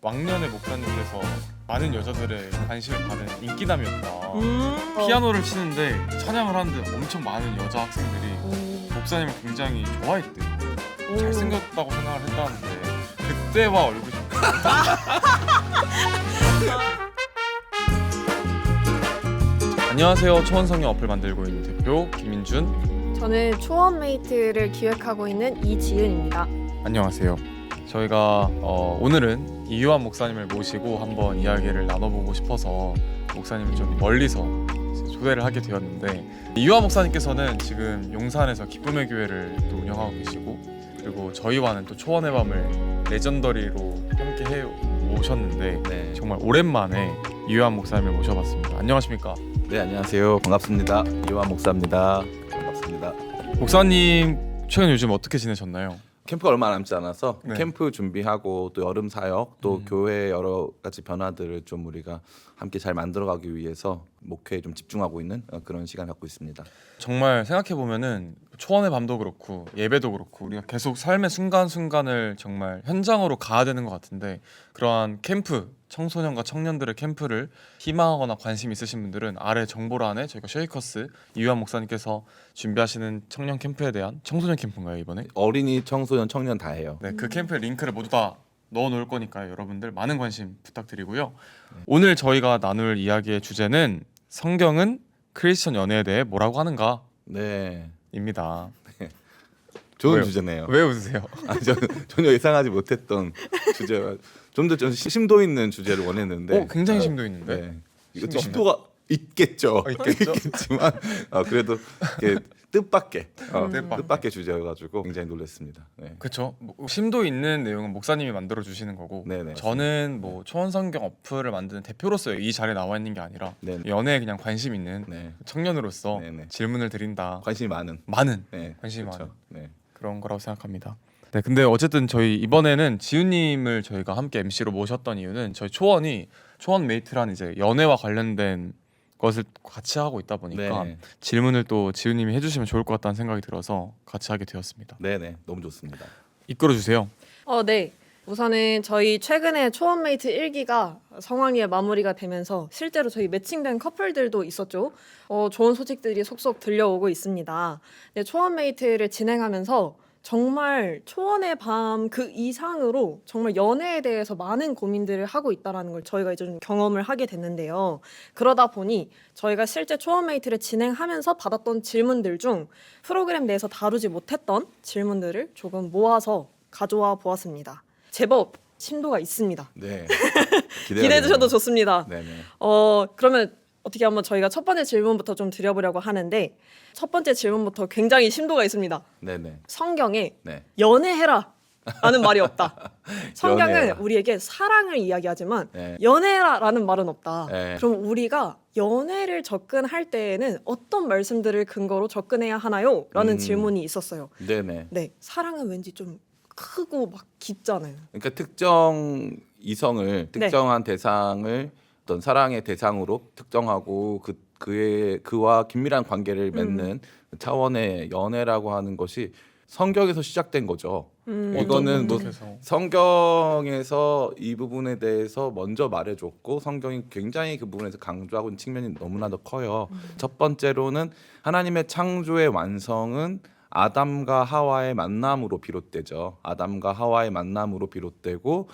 왕년의 목사님께서 많은 여자들의 관심을 받은 인기남이었다. 어. 피아노를 치는데 찬양을 하는데 엄청 많은 여자 학생들이 목사님을 굉장히 좋아했대요. 잘생겼다고 생각을 했다는데 그때와 얼굴이 좀 안녕하세요. 초원성경 어플 만들고 있는 대표 김민준. 저는 초원메이트를 기획하고 있는 이지은입니다. 안녕하세요. 저희가 오늘은 이유한 목사님을 모시고 한번 이야기를 나눠보고 싶어서 목사님을 좀 멀리서 초대를 하게 되었는데, 이유한 목사님께서는 지금 용산에서 기쁨의 교회를 또 운영하고 계시고, 그리고 저희와는 또 초원의 밤을 레전더리로 함께 해 오셨는데 네. 정말 오랜만에 이유한 목사님을 모셔봤습니다. 안녕하십니까? 네, 안녕하세요. 반갑습니다. 이호환 목사입니다. 반갑습니다. 목사님 최근 요즘 어떻게 지내셨나요? 캠프가 얼마 남지 않아서 네. 캠프 준비하고 또 여름 사역 또 교회 여러 가지 변화들을 좀 우리가 함께 잘 만들어가기 위해서 목회에 좀 집중하고 있는 그런 시간을 갖고 있습니다. 정말 생각해보면은 초원의 밤도 그렇고 예배도 그렇고 우리가 계속 삶의 순간순간을 정말 현장으로 가야 되는 것 같은데, 그러한 캠프, 청소년과 청년들의 캠프를 희망하거나 관심 있으신 분들은 아래 정보란에 저희가 쉐이커스 이유한 목사님께서 준비하시는 청년 캠프에 대한, 청소년 캠프인가요 이번에? 어린이, 청소년, 청년 다 해요. 네, 그 캠프의 링크를 모두 다 넣어놓을 거니까요. 여러분들 많은 관심 부탁드리고요. 오늘 저희가 나눌 이야기의 주제는 성경은 크리스천 연애에 대해 뭐라고 하는가? 네, 입니다. 좋은 왜요? 주제네요. 왜 웃으세요? 전혀 예상하지 못했던 주제가 좀 더 좀 심도 있는 주제를 원했는데 굉장히 심도 있는데. 네. 이것도 심도 심도가 있겠죠. 있겠죠? 있겠지만 그래도 이렇게 뜻밖의 뜻밖의. 뜻밖의 주제여가지고 굉장히 놀랐습니다. 네. 그렇죠. 심도 있는 내용은 목사님이 만들어 주시는 거고, 네네, 저는 뭐 초원성경 어플을 만드는 대표로서 이 자리에 나와 있는 게 아니라 네네. 연애에 그냥 관심 있는 네. 청년으로서 네네. 질문을 드린다. 관심이 많은. 많은 네. 관심이 그렇죠. 많은 네. 그런 거라고 생각합니다. 네, 근데 어쨌든 저희 이번에는 지훈님을 저희가 함께 MC로 모셨던 이유는 저희 초원이 초원메이트란 이제 연애와 관련된 것을 같이 하고 있다 보니까 네. 질문을 또 지훈님이 해주시면 좋을 것 같다는 생각이 들어서 같이 하게 되었습니다. 네네. 너무 좋습니다. 이끌어 주세요. 네. 우선은 저희 최근에 초원메이트 1기가 성황리에 마무리가 되면서 실제로 저희 매칭된 커플들도 있었죠. 좋은 소식들이 속속 들려오고 있습니다. 네, 초원메이트를 진행하면서 정말 초원의 밤 그 이상으로 정말 연애에 대해서 많은 고민들을 하고 있다는 걸 저희가 이제 좀 경험을 하게 됐는데요. 그러다 보니 저희가 실제 초원메이트를 진행하면서 받았던 질문들 중 프로그램 내에서 다루지 못했던 질문들을 조금 모아서 가져와 보았습니다. 제법 심도가 있습니다. 네. 기대해 주셔도 좋습니다. 네네. 그러면 어떻게 한번 저희가 첫 번째 질문부터 좀 드려보려고 하는데, 첫 번째 질문부터 굉장히 심도가 있습니다. 네네. 성경에 네. 연애해라 라는 말이 없다. 성경은 연애해라. 우리에게 사랑을 이야기하지만 네. 연애해라 라는 말은 없다. 네. 그럼 우리가 연애를 접근할 때에는 어떤 말씀들을 근거로 접근해야 하나요? 라는 질문이 있었어요. 네네. 네, 사랑은 왠지 좀 크고 막 깊잖아요. 그러니까 특정 이성을 특정한 대상을 어떤 사랑의 대상으로 특정하고 그와 긴밀한 관계를 맺는 차원의 연애라고 하는 것이 성경에서 시작된 거죠. 이거는 뭐 어떻게 성경에서 이 부분에 대해서 먼저 말해줬고, 성경이 굉장히 그 부분에서 강조하고 있는 측면이 너무나도 커요. 첫 번째로는 하나님의 창조의 완성은 아담과 하와의 만남으로 비롯되죠. 아담과 하와의 만남으로 비롯되고,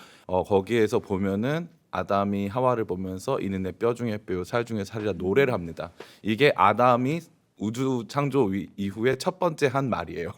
거기에서 보면은 아담이 하와를 보면서 이는 내 뼈 중에 뼈요 살 중에 살이라 노래를 합니다. 이게 아담이 우주 창조 이후에 첫 번째 한 말이에요.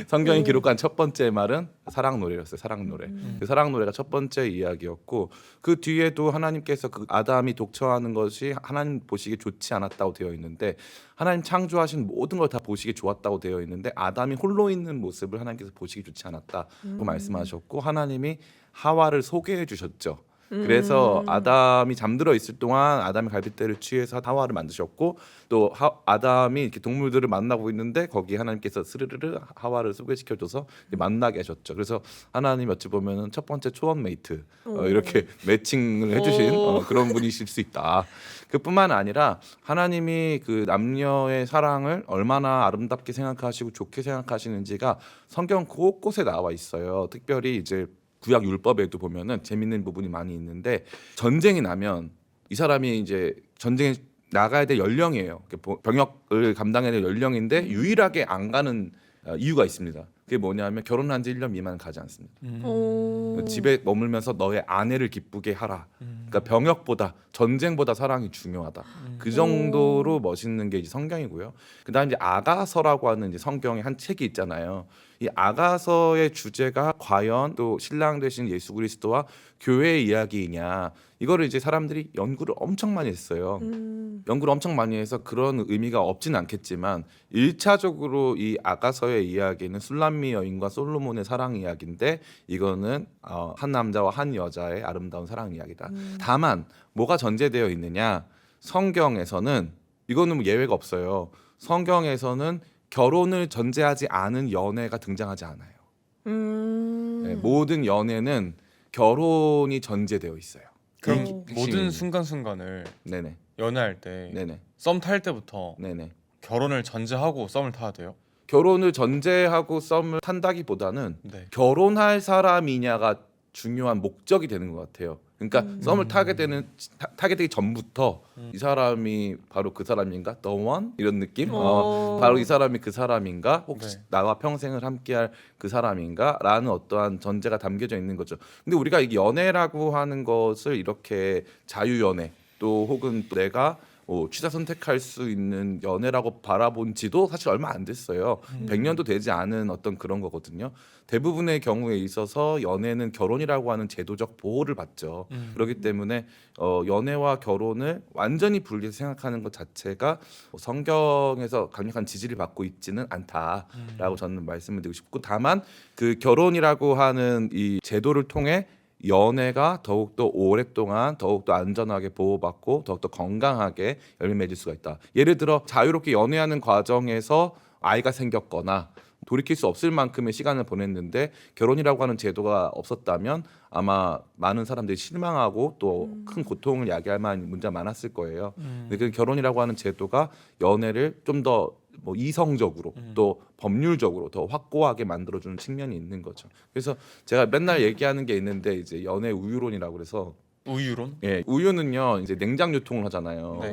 성경이 기록한 첫 번째 말은 사랑 노래였어요. 사랑 노래. 그 사랑 노래가 첫 번째 이야기였고, 그 뒤에도 하나님께서 그 아담이 독처하는 것이 하나님 보시기에 좋지 않았다고 되어 있는데, 하나님 창조하신 모든 걸 다 보시기 좋았다고 되어 있는데 아담이 홀로 있는 모습을 하나님께서 보시기 좋지 않았다고 말씀하셨고, 하나님이 하와를 소개해 주셨죠. 그래서 아담이 잠들어 있을 동안 아담이 갈빗대를 취해서 하와를 만드셨고, 또 아담이 이렇게 동물들을 만나고 있는데 거기 하나님께서 스르르르 하와를 소개시켜줘서 만나게 하셨죠. 그래서 하나님 어찌 보면은 첫 번째 초원메이트 이렇게 매칭을 해주신 그런 분이실 수 있다. 그뿐만 아니라 하나님이 그 남녀의 사랑을 얼마나 아름답게 생각하시고 좋게 생각하시는지가 성경 곳곳에 나와 있어요. 특별히 이제 구약 율법에도 보면은 재밌는 부분이 많이 있는데 전쟁이 나면 이 사람이 이제 전쟁에 나가야 될 연령이에요. 병역을 감당해야 될 연령인데 유일하게 안 가는 이유가 있습니다. 그게 뭐냐면 결혼한 지 1년 미만 가지 않습니다. 오. 집에 머물면서 너의 아내를 기쁘게 하라. 그러니까 병역보다 전쟁보다 사랑이 중요하다. 그 정도로 멋있는 게 이제 성경이고요. 그다음 이제 아가서라고 하는 이제 성경의 한 책이 있잖아요. 이 아가서의 주제가 과연 또 신랑 되신 예수 그리스도와 교회의 이야기이냐, 이거를 이제 사람들이 연구를 엄청 많이 했어요. 연구를 엄청 많이 해서 그런 의미가 없진 않겠지만 1차적으로 이 아가서의 이야기는 술람미 여인과 솔로몬의 사랑 이야기인데 이거는 한 남자와 한 여자의 아름다운 사랑 이야기다. 다만 뭐가 전제되어 있느냐, 성경에서는 이거는 뭐 예외가 없어요. 성경에서는 결혼을 전제하지 않은 연애가 등장하지 않아요. 네, 모든 연애는 결혼이 전제되어 있어요. 그럼 핵심입니다. 모든 순간순간을 네네. 연애할 때 네네. 썸 탈 때부터 네네. 결혼을 전제하고 썸을 타야 돼요? 결혼을 전제하고 썸을 탄다기보다는 네. 결혼할 사람이냐가 중요한 목적이 되는 것 같아요. 그러니까 썸을 타게 되기 전부터 이 사람이 바로 그 사람인가? The one? 이런 느낌? 바로 이 사람이 그 사람인가? 혹시 네. 나와 평생을 함께할 그 사람인가? 라는 어떠한 전제가 담겨져 있는 거죠. 근데 우리가 이게 연애라고 하는 것을 이렇게 자유연애 또 혹은 또 내가 취사 선택할 수 있는 연애라고 바라본 지도 사실 얼마 안 됐어요. 100년도 되지 않은 어떤 그런 거거든요. 대부분의 경우에 있어서 연애는 결혼이라고 하는 제도적 보호를 받죠. 그렇기 때문에 연애와 결혼을 완전히 분리해서 생각하는 것 자체가 성경에서 강력한 지지를 받고 있지는 않다라고 저는 말씀을 드리고 싶고, 다만 그 결혼이라고 하는 이 제도를 통해 연애가 더욱더 오랫동안 더욱더 안전하게 보호받고 더욱더 건강하게 열매 맺을 수가 있다. 예를 들어 자유롭게 연애하는 과정에서 아이가 생겼거나 돌이킬 수 없을 만큼의 시간을 보냈는데 결혼이라고 하는 제도가 없었다면 아마 많은 사람들이 실망하고 또 큰 고통을 야기할 만한 문제가 많았을 거예요. 근데 그 결혼이라고 하는 제도가 연애를 좀 더 이성적으로 또 법률적으로 더 확고하게 만들어주는 측면이 있는 거죠. 그래서 제가 맨날 얘기하는 게 있는데 이제 연애 우유론이라고 그래서 우유론? 예, 우유는요 이제 냉장 유통을 하잖아요. 네.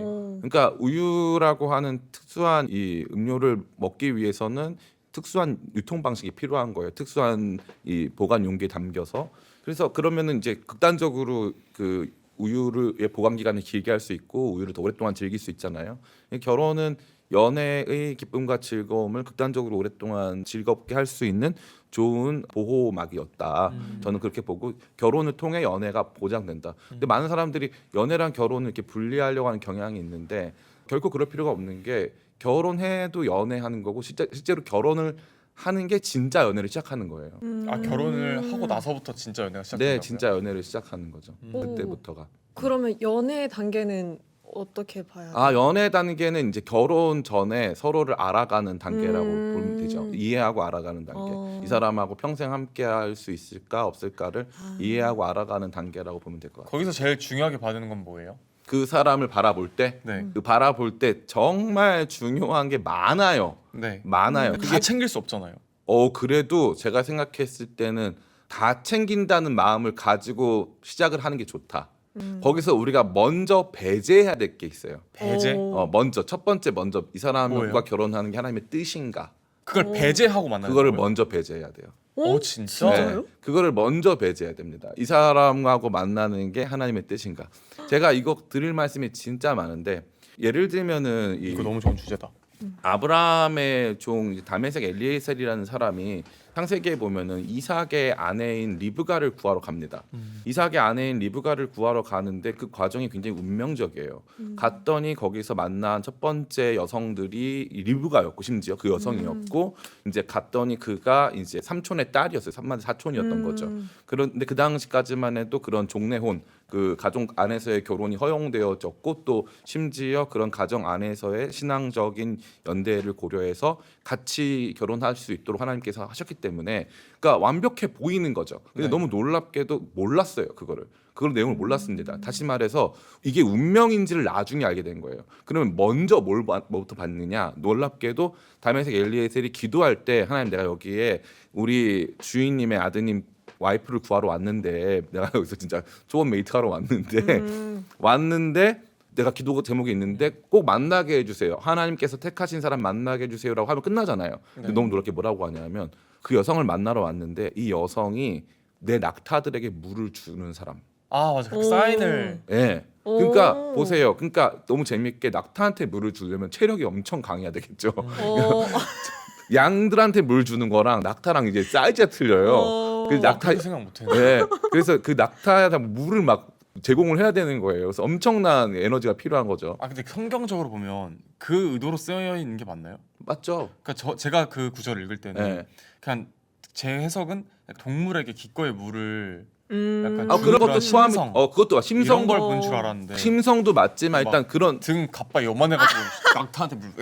그러니까 우유라고 하는 특수한 이 음료를 먹기 위해서는 특수한 유통 방식이 필요한 거예요. 특수한 이 보관 용기에 담겨서. 그래서 그러면은 이제 극단적으로 그 우유의 보관 기간을 길게 할 수 있고 우유를 더 오랫동안 즐길 수 있잖아요. 결혼은 연애의 기쁨과 즐거움을 극단적으로 오랫동안 즐겁게 할 수 있는 좋은 보호막이었다. 저는 그렇게 보고 결혼을 통해 연애가 보장된다. 근데 많은 사람들이 연애랑 결혼을 이렇게 분리하려고 하는 경향이 있는데 결코 그럴 필요가 없는 게 결혼해도 연애하는 거고 실제로 결혼을 하는 게 진짜 연애를 시작하는 거예요. 아, 결혼을 하고 나서부터 진짜 연애가 시작된다고요? 네, 진짜 연애를 시작하는 거죠. 그때부터가. 그러면 연애 단계는 어떻게 봐야 돼요? 연애 단계는 이제 결혼 전에 서로를 알아가는 단계라고 보면 되죠. 이해하고 알아가는 단계. 이 사람하고 평생 함께 할 수 있을까 없을까를 이해하고 알아가는 단계라고 보면 될 것 같아요. 거기서 제일 중요하게 봐야 되는 건 뭐예요? 그 사람을 바라볼 때, 네. 그 바라볼 때 정말 중요한 게 많아요. 네. 많아요. 다 챙길 수 없잖아요. 그래도 제가 생각했을 때는 다 챙긴다는 마음을 가지고 시작을 하는 게 좋다. 거기서 우리가 먼저 배제해야 될 게 있어요. 배제? 먼저 첫 번째 이 사람과 뭐예요? 결혼하는 게 하나님의 뜻인가? 그걸 배제하고 만나는 그거를 거예요? 먼저 배제해야 돼요. 진짜? 진짜요? 그거를 먼저 배제해야 됩니다. 이 사람하고 만나는 게 하나님의 뜻인가? 제가 이거 드릴 말씀이 진짜 많은데 예를 들면은 이거 너무 좋은 주제다. 아브라함의 종 다메섹 엘리에셀이라는 사람이 창세기에 보면은 이삭의 아내인 리브가를 구하러 갑니다. 이삭의 아내인 리브가를 구하러 가는데 그 과정이 굉장히 운명적이에요. 갔더니 거기서 만난 첫 번째 여성들이 리브가였고 심지어 그 여성이었고 이제 갔더니 그가 이제 삼촌의 딸이었어요. 사촌이었던 거죠. 그런데 그 당시까지만 해도 그런 종례혼 그 가족 안에서의 결혼이 허용되어졌고 또 심지어 그런 가정 안에서의 신앙적인 연대를 고려해서 같이 결혼할 수 있도록 하나님께서 하셨기 때문에 그러니까 완벽해 보이는 거죠. 근데 네. 너무 놀랍게도 몰랐어요. 그걸 내용을 몰랐습니다. 다시 말해서 이게 운명인지를 나중에 알게 된 거예요. 그러면 먼저 뭐부터 받느냐? 놀랍게도 다메섹 엘리에셀이 기도할 때 하나님 내가 여기에 우리 주인님의 아드님 와이프를 구하러 왔는데 내가 여기서 진짜 좋은 메이트 하러 왔는데 왔는데 내가 기도 제목이 있는데 꼭 만나게 해주세요. 하나님께서 택하신 사람 만나게 해주세요라고 하면 끝나잖아요. 근데 네. 너무 놀랍게 뭐라고 하냐면 그 여성을 만나러 왔는데 이 여성이 내 낙타들에게 물을 주는 사람. 아 맞아. 그 오. 사인을 예. 그러니까 오. 보세요. 그러니까 너무 재밌게 낙타한테 물을 주려면 체력이 엄청 강해야 되겠죠. 어. 양들한테 물 주는 거랑 낙타랑 이제 사이즈가 틀려요. 어. 그 낙타 그렇게 생각 못했네. 네. 그래서 그 낙타에 물을 막 제공을 해야 되는 거예요. 그래서 엄청난 에너지가 필요한 거죠. 아 근데 성경적으로 보면 그 의도로 쓰여 있는 게 맞나요? 맞죠? 그러니까 제가 그 구절을 읽을 때는 네. 그냥 제 해석은 동물에게 기꺼이 물을 음. 약간 그런 것도 그런 포함. 심성. 그것도 이런 심성 걸 본 줄 알았는데 심성도 맞지만 막 일단 그런 등 가빠 요만해가지고 낙타한테 물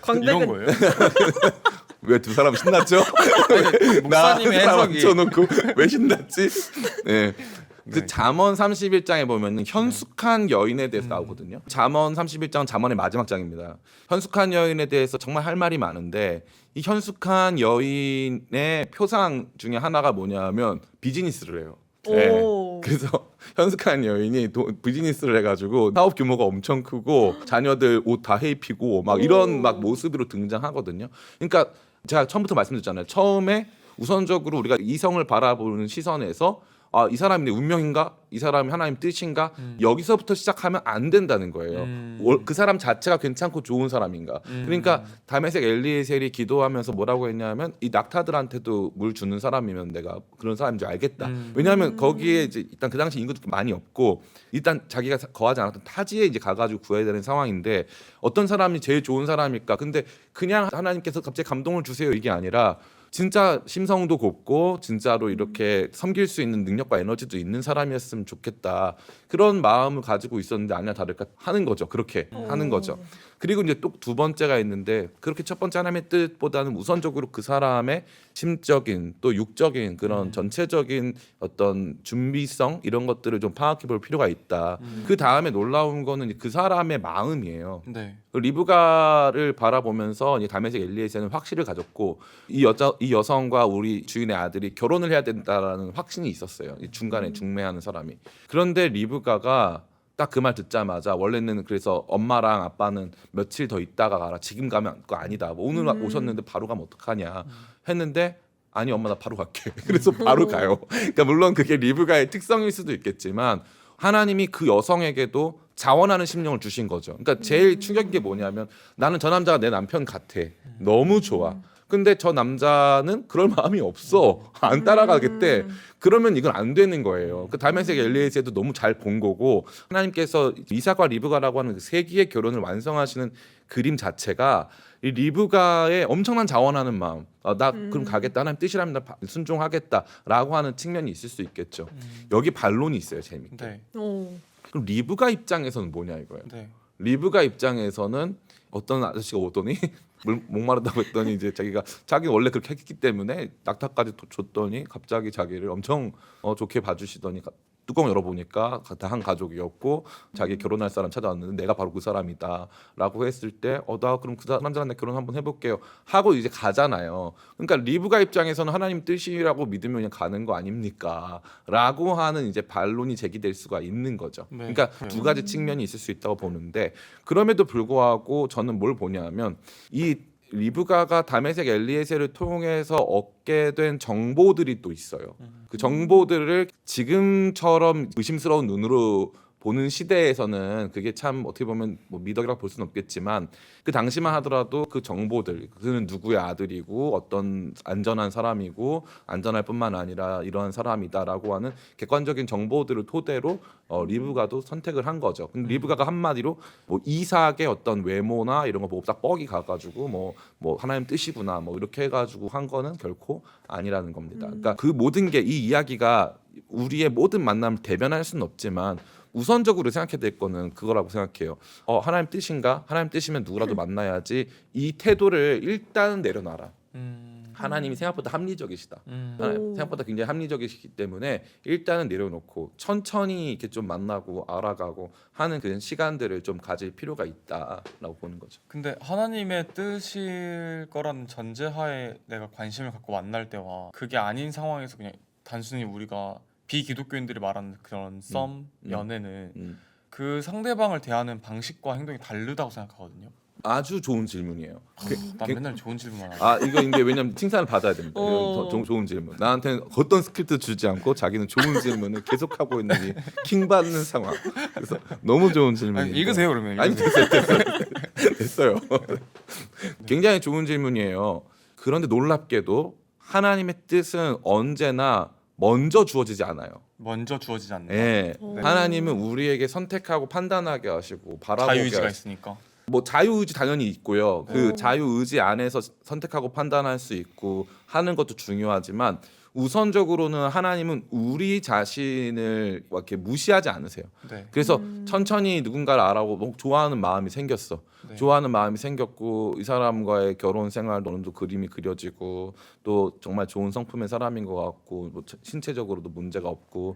광대근. 이런 거예요? 왜 두 사람 신났죠? 목사님의 해석이 쳐놓고 왜 신났지? 네. 그 네. 잠언 31장에 보면은 현숙한 여인에 대해서 나오거든요. 잠언 31장은 잠언의 마지막 장입니다. 현숙한 여인에 대해서 정말 할 말이 많은데 이 현숙한 여인의 표상 중에 하나가 뭐냐면 비즈니스를 해요. 네. 오. 그래서 현숙한 여인이 비즈니스를 해가지고 사업 규모가 엄청 크고 자녀들 옷 다 해입히고 막 이런 막 모습으로 등장하거든요. 그러니까 제가 처음부터 말씀드렸잖아요. 처음에 우선적으로 우리가 이성을 바라보는 시선에서 이 사람이 내 운명인가? 이 사람이 하나님 뜻인가? 여기서부터 시작하면 안 된다는 거예요. 그 사람 자체가 괜찮고 좋은 사람인가? 그러니까 다메섹 엘리에셀이 기도하면서 뭐라고 했냐면 이 낙타들한테도 물 주는 사람이면 내가 그런 사람인 줄 알겠다. 왜냐하면 거기에 이제 일단 그 당시 인구도 많이 없고 일단 자기가 거하지 않았던 타지에 이제 가가지고 구해야 되는 상황인데 어떤 사람이 제일 좋은 사람일까? 근데 그냥 하나님께서 갑자기 감동을 주세요 이게 아니라 진짜 심성도 곱고 진짜로 이렇게 섬길 수 있는 능력과 에너지도 있는 사람이었으면 좋겠다. 그런 마음을 가지고 있었는데 아니나 다를까 하는 거죠. 그렇게 하는 거죠. 그리고 이제 또 두 번째가 있는데 그렇게 첫 번째 하나님의 뜻보다는 우선적으로 그 사람의 심적인 또 육적인 그런 전체적인 어떤 준비성 이런 것들을 좀 파악해 볼 필요가 있다. 그 다음에 놀라운 거는 그 사람의 마음이에요. 네. 리브가를 바라보면서 이제 다메섹 엘리에셀은 확신을 가졌고 이 여성과 우리 주인의 아들이 결혼을 해야 된다라는 확신이 있었어요. 이 중간에 중매하는 사람이. 그런데 리브가가 딱 그 말 듣자마자 원래는 그래서 엄마랑 아빠는 며칠 더 있다가 가라. 지금 가면 그거 아니다. 뭐 오늘 오셨는데 바로 가면 어떡하냐 했는데 아니 엄마 나 바로 갈게. 그래서 바로 가요. 그러니까 물론 그게 리브가의 특성일 수도 있겠지만 하나님이 그 여성에게도 자원하는 심령을 주신 거죠. 그러니까 제일 충격인 게 뭐냐면 나는 저 남자가 내 남편 같아. 너무 좋아. 근데 저 남자는 그럴 마음이 없어. 안 따라가겠대. 그러면 이건 안 되는 거예요. 그 다메섹 엘리에셀도 너무 잘 본 거고 하나님께서 이삭과 리브가라고 하는 그 세기의 결혼을 완성하시는 그림 자체가 이 리브가의 엄청난 자원하는 마음. 나 그럼 가겠다. 하나님 뜻이라면 나 순종하겠다라고 하는 측면이 있을 수 있겠죠. 여기 반론이 있어요. 재밌게. 네. 오. 그럼 리브가 입장에서는 뭐냐 이거예요. 네. 리브가 입장에서는 어떤 아저씨가 오더니 목마르다고 했더니 이제 자기 원래 그렇게 했기 때문에 낙타까지 줬더니 갑자기 자기를 엄청 좋게 봐주시더니 뚜껑 열어보니까 다 한 가족이었고 자기 결혼할 사람 찾아왔는데 내가 바로 그 사람이다라고 했을 때 나 그럼 그 남자랑 내 결혼 한번 해볼게요 하고 이제 가잖아요. 그러니까 리브가 입장에서는 하나님 뜻이라고 믿으면 그냥 가는 거 아닙니까? 라고 하는 이제 반론이 제기될 수가 있는 거죠. 네. 그러니까 두 가지 측면이 있을 수 있다고 보는데 그럼에도 불구하고 저는 뭘 보냐면 이 리브가가 다메섹 엘리에셀을 통해서 얻게 된 정보들이 또 있어요. 그 정보들을 지금처럼 의심스러운 눈으로 보는 시대에서는 그게 참 어떻게 보면 뭐 미덕이라고 볼 수는 없겠지만 그 당시만 하더라도 그 정보들 그는 누구의 아들이고 어떤 안전한 사람이고 안전할 뿐만 아니라 이러한 사람이다라고 하는 객관적인 정보들을 토대로 리브가도 선택을 한 거죠. 근데 리브가가 한마디로 뭐 이삭의 어떤 외모나 이런 거 보고 딱 뻑이 가가지고 뭐 하나님 뜻이구나 뭐 이렇게 해가지고 한 거는 결코 아니라는 겁니다. 그러니까 그 모든 게 이 이야기가 우리의 모든 만남을 대변할 수는 없지만 우선적으로 생각해야 될 거는 그거라고 생각해요. 하나님 뜻인가? 하나님 뜻이면 누구라도 만나야지. 이 태도를 일단 내려놔라. 하나님이 생각보다 합리적이시다. 생각보다 굉장히 합리적이시기 때문에 일단은 내려놓고 천천히 이렇게 좀 만나고 알아가고 하는 그런 시간들을 좀 가질 필요가 있다라고 보는 거죠. 근데 하나님의 뜻일 거라는 전제하에 내가 관심을 갖고 만날 때와 그게 아닌 상황에서 그냥 단순히 우리가 비기독교인들이 말하는 그런 썸 연애는 음. 그 상대방을 대하는 방식과 행동이 다르다고 생각하거든요. 아주 좋은 질문이에요. 난 맨날 좋은 질문만 하고. 아 이거 근데 왜냐면 칭찬을 받아야 됩니다. 이건 좋은 질문. 나한테는 어떤 스크립트 주지 않고 자기는 좋은 질문을 계속하고 있는 이 킹 받는 상황. 그래서 너무 좋은 질문이에요. 읽으세요 그러면. 아니 됐어요. 굉장히 좋은 질문이에요. 그런데 놀랍게도 하나님의 뜻은 언제나 먼저 주어지지 않아요. 먼저 주어지지 않는. 예. 네. 하나님은 우리에게 선택하고 판단하게 하시고 바라보게 자유의지가 하시고 있으니까. 뭐 자유의지 당연히 있고요. 그 오. 자유의지 안에서 선택하고 판단할 수 있고 하는 것도 중요하지만 우선적으로는 하나님은 우리 자신을 막 이렇게 무시하지 않으세요. 네. 그래서 천천히 누군가를 알아보고 뭐 좋아하는 마음이 생겼어. 네. 좋아하는 마음이 생겼고 이 사람과의 결혼 생활도 어느 정도 그림이 그려지고 또 정말 좋은 성품의 사람인 것 같고 뭐 신체적으로도 문제가 없고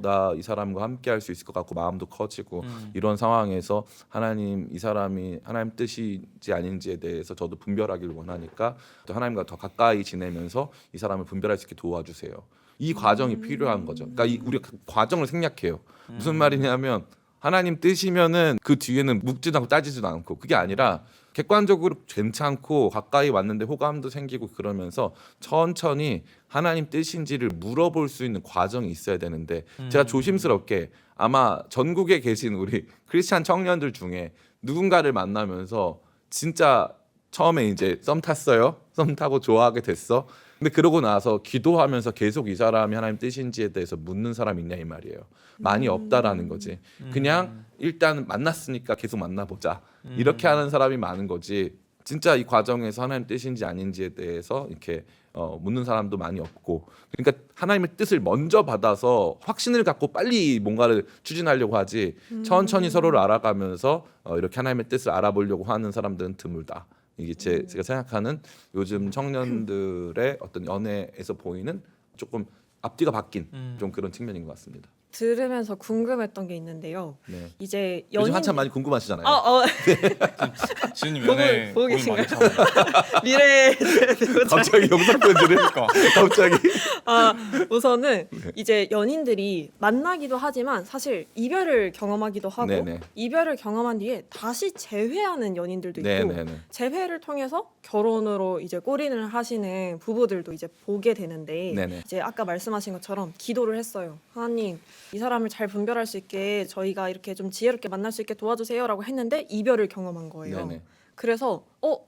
나 이 사람과 함께 할 수 있을 것 같고 마음도 커지고 이런 상황에서 하나님 이 사람이 하나님 뜻이지 아닌지에 대해서 저도 분별하기를 원하니까 또 하나님과 더 가까이 지내면서 이 사람을 분별할 수 있게 도와주세요. 이 과정이 필요한 거죠. 그러니까 우리가 그 과정을 생략해요. 무슨 말이냐면 하나님 뜻이면은 그 뒤에는 묵지도 않고 따지지도 않고 그게 아니라 객관적으로 괜찮고 가까이 왔는데 호감도 생기고 그러면서 천천히 하나님 뜻인지를 물어볼 수 있는 과정이 있어야 되는데 제가 조심스럽게 아마 전국에 계신 우리 크리스찬 청년들 중에 누군가를 만나면서 진짜 처음에 이제 썸 탔어요. 썸 타고 좋아하게 됐어. 근데 그러고 나서 기도하면서 계속 이 사람이 하나님 뜻인지에 대해서 묻는 사람 있냐 이 말이에요. 많이 없다라는 거지. 그냥 일단 만났으니까 계속 만나보자. 이렇게 하는 사람이 많은 거지. 진짜 이 과정에서 하나님 뜻인지 아닌지에 대해서 이렇게 묻는 사람도 많이 없고. 그러니까 하나님의 뜻을 먼저 받아서 확신을 갖고 빨리 뭔가를 추진하려고 하지. 천천히 서로를 알아가면서 이렇게 하나님의 뜻을 알아보려고 하는 사람들은 드물다. 이게 제가 생각하는 요즘 청년들의 어떤 연애에서 보이는 조금 앞뒤가 바뀐 좀 그런 측면인 것 같습니다. 들으면서 궁금했던 게 있는데요. 네. 이제 요즘 연인 한참 많이 궁금하시잖아요. 지은님 연애 보고 고민 계신가요? 많이 참아요. 미래 갑자기 영상 편지를 그러니까. 갑자기 우선은 이제 연인들이 만나기도 하지만 사실 이별을 경험하기도 하고 네네. 이별을 경험한 뒤에 다시 재회하는 연인들도 있고 네네네. 재회를 통해서 결혼으로 이제 골인을 하시는 부부들도 이제 보게 되는데 네네. 이제 아까 말씀하신 것처럼 기도를 했어요. 하나님 이 사람을 잘 분별할 수 있게 저희가 이렇게 좀 지혜롭게 만날 수 있게 도와주세요라고 했는데 이별을 경험한 거예요. 네네. 그래서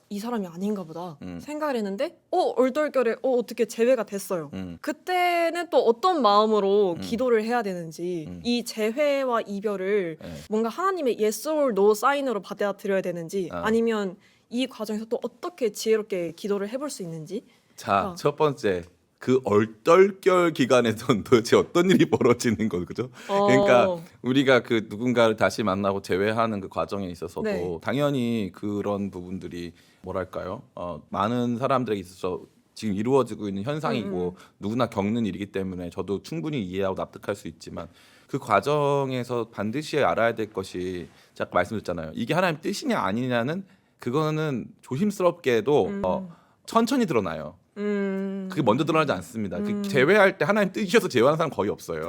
이 사람이 아닌가 보다 생각을 했는데 얼떨결에 어떻게 재회가 됐어요. 그때는 또 어떤 마음으로 기도를 해야 되는지 이 재회와 이별을 네. 뭔가 하나님의 yes or no 사인으로 받아들여야 되는지 아니면 이 과정에서 또 어떻게 지혜롭게 기도를 해볼 수 있는지. 자, 첫 번째 그 얼떨결 기간에선 도대체 어떤 일이 벌어지는 거죠? 그러니까 우리가 그 누군가를 다시 만나고 재회하는 그 과정에 있어서도 네. 당연히 그런 부분들이 뭐랄까요? 많은 사람들에게 있어서 지금 이루어지고 있는 현상이고 누구나 겪는 일이기 때문에 저도 충분히 이해하고 납득할 수 있지만 그 과정에서 반드시 알아야 될 것이 제가 말씀드렸잖아요. 이게 하나님 뜻이냐 아니냐는 그거는 조심스럽게도 천천히 드러나요. 그게 먼저 드러나지 않습니다. 그 재회할 때 하나님 뜻이셔서 재회하는 사람 거의 없어요.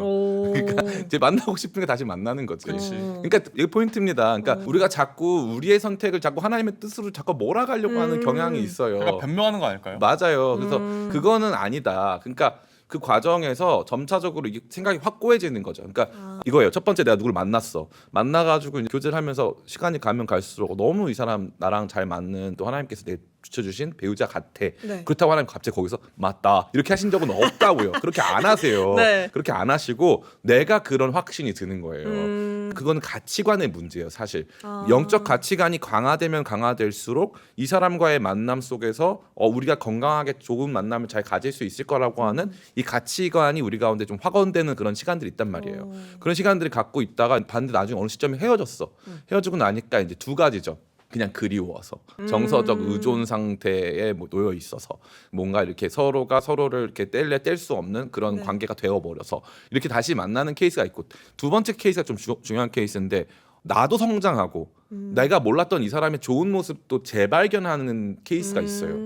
그러니까 이제 만나고 싶은 게 다시 만나는 거지. 그렇지. 그러니까 이게 포인트입니다. 그러니까 우리가 자꾸 우리의 선택을 자꾸 하나님의 뜻으로 자꾸 몰아가려고 하는 경향이 있어요. 그러니까 변명하는 거 아닐까요? 맞아요. 그래서 그거는 아니다. 그러니까 그 과정에서 점차적으로 이게 생각이 확고해지는 거죠. 그러니까 이거예요. 첫 번째 내가 누굴 만났어. 만나가지고 이제 교제를 하면서 시간이 가면 갈수록 너무 이 사람 나랑 잘 맞는 또 하나님께서 내 비춰주신 배우자 같아. 네. 그렇다고 하나님 갑자기 거기서 맞다 이렇게 하신 적은 없다고요. 그렇게 안 하세요. 네. 그렇게 안 하시고 내가 그런 확신이 드는 거예요. 그거는 가치관의 문제예요. 사실 영적 가치관이 강화되면 강화될수록 이 사람과의 만남 속에서 우리가 건강하게 좋은 만남을 잘 가질 수 있을 거라고 하는 이 가치관이 우리 가운데 좀 확언되는 그런 시간들이 있단 말이에요. 그런 시간들을 갖고 있다가 반대 나중에 어느 시점에 헤어졌어. 헤어지고 나니까 이제 두 가지죠. 그냥 그리워서 정서적 의존 상태에 놓여 있어서 뭔가 이렇게 서로가 서로를 이렇게 뗄 수 없는 그런 네. 관계가 되어버려서 이렇게 다시 만나는 케이스가 있고 두 번째 케이스가 좀 중요한 케이스인데 나도 성장하고 내가 몰랐던 이 사람의 좋은 모습도 재발견하는 케이스가 있어요.